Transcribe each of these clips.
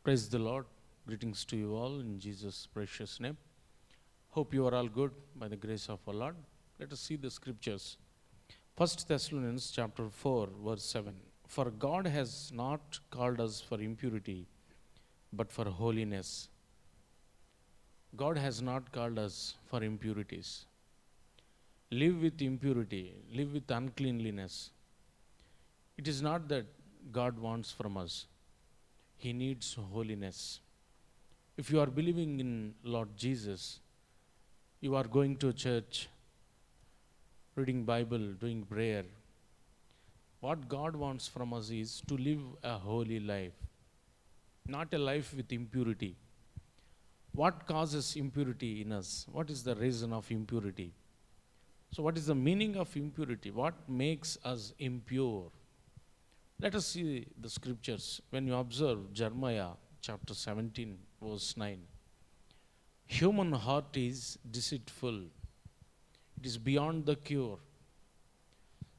Praise the Lord. Greetings to you all in Jesus' precious name. Hope you are all good by the grace of our Lord. Let us see the scriptures. 1 Thessalonians chapter 4, verse 7. For God has not called us for impurity, but for holiness. God has not called us for impurities. Live with impurity, live with uncleanliness. It is not that God wants from us. He needs holiness. If you are believing in Lord Jesus, you are going to church, reading Bible, doing prayer. What God wants from us is to live a holy life, not a life with impurity. What causes impurity in us? What is the reason of impurity? So what is the meaning of impurity? What makes us impure? Let us see the scriptures. When you observe Jeremiah chapter 17, verse 9. Human heart is deceitful. It is beyond the cure.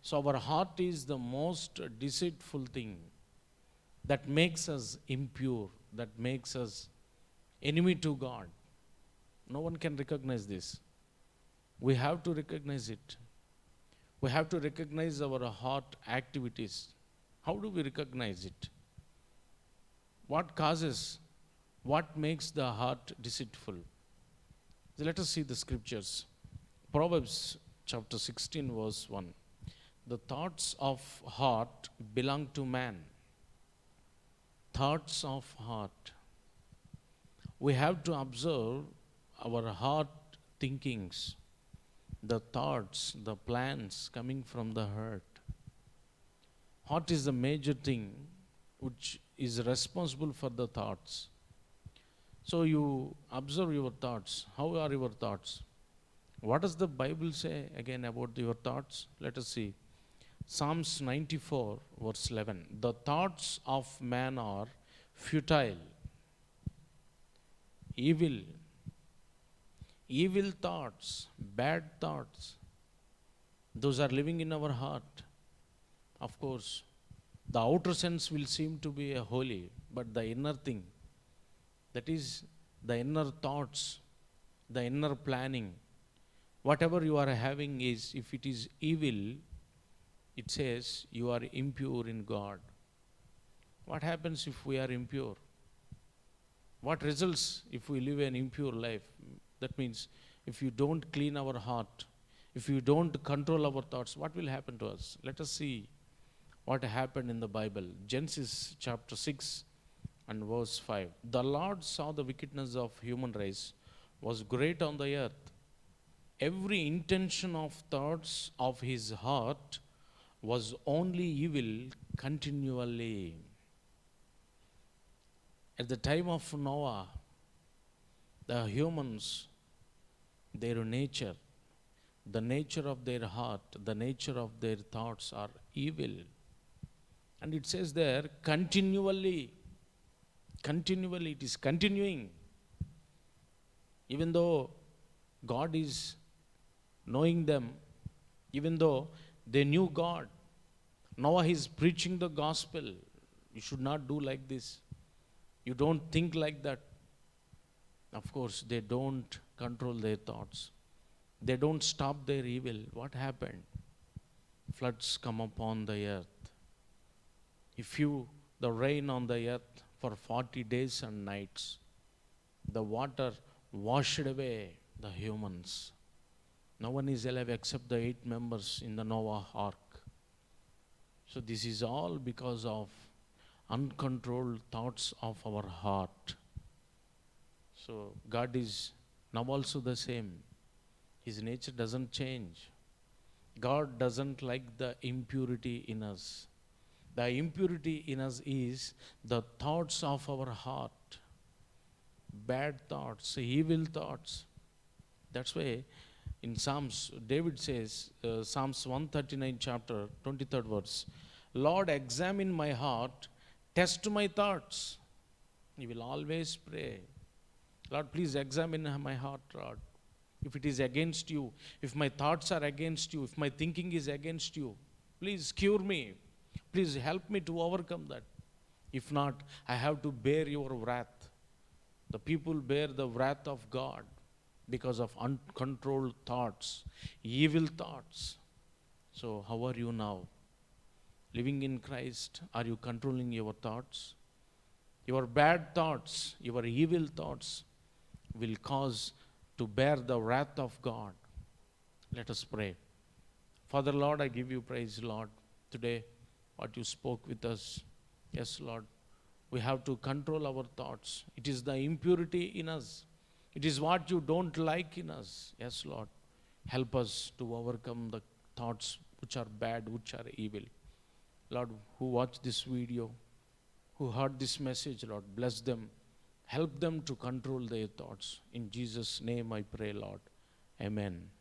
So our heart is the most deceitful thing that makes us impure, that makes us enemy to God. No one can recognize this. We have to recognize it. We have to recognize our heart activities. How do we recognize it? What causes, what makes the heart deceitful? So let us see the scriptures. Proverbs chapter 16, verse 1. The thoughts of heart belong to man. Thoughts of heart. We have to observe our heart thinkings, the thoughts, the plans coming from the heart. Heart is the major thing which is responsible for the thoughts. So you observe your thoughts. How are your thoughts? What does the Bible say again about your thoughts? Let us see. Psalms 94, verse 11. The thoughts of man are futile, evil thoughts, bad thoughts. Those are living in our heart. Of course, the outer sense will seem to be a holy, but the inner thing, that is the inner thoughts, the inner planning, whatever you are having is, if it is evil, it says you are impure in God. What happens if we are impure? What results if we live an impure life? That means if you don't clean our heart, if you don't control our thoughts, what will happen to us? Let us see what happened in the Bible. Genesis chapter 6 and verse 5. The Lord saw the wickedness of human race was great on the earth. Every intention of thoughts of his heart was only evil continually. At the time of Noah, the humans, their nature, the nature of their heart, the nature of their thoughts are evil. And it says there, continually, it is continuing. Even though God is knowing them, even though they knew God, Noah is preaching the gospel. You should not do like this. You don't think like that. Of course, they don't control their thoughts. They don't stop their evil. What happened? Floods come upon the earth. The rain on the earth for 40 days and nights, the water washed away the humans. No one is alive except the 8 members in the Noah ark. So this is all because of uncontrolled thoughts of our heart. So God is now also the same. His nature doesn't change. God doesn't like the impurity in us. The impurity in us is the thoughts of our heart. Bad thoughts, evil thoughts. That's why in Psalms, David says, Psalms 139 chapter, 23rd verse, Lord, examine my heart, test my thoughts. You will always pray. Lord, please examine my heart, Lord. If it is against you, if my thoughts are against you, if my thinking is against you, please cure me. Please help me to overcome that. If not, I have to bear your wrath. The people bear the wrath of God because of uncontrolled thoughts, evil thoughts. So, how are you now? Living in Christ, are you controlling your thoughts? Your bad thoughts, your evil thoughts will cause to bear the wrath of God. Let us pray. Father, Lord, I give you praise, Lord. Today, what you spoke with us. Yes, Lord. We have to control our thoughts. It is the impurity in us. It is what you don't like in us. Yes, Lord. Help us to overcome the thoughts which are bad, which are evil. Lord, who watched this video, who heard this message, Lord, bless them. Help them to control their thoughts. In Jesus' name I pray, Lord. Amen.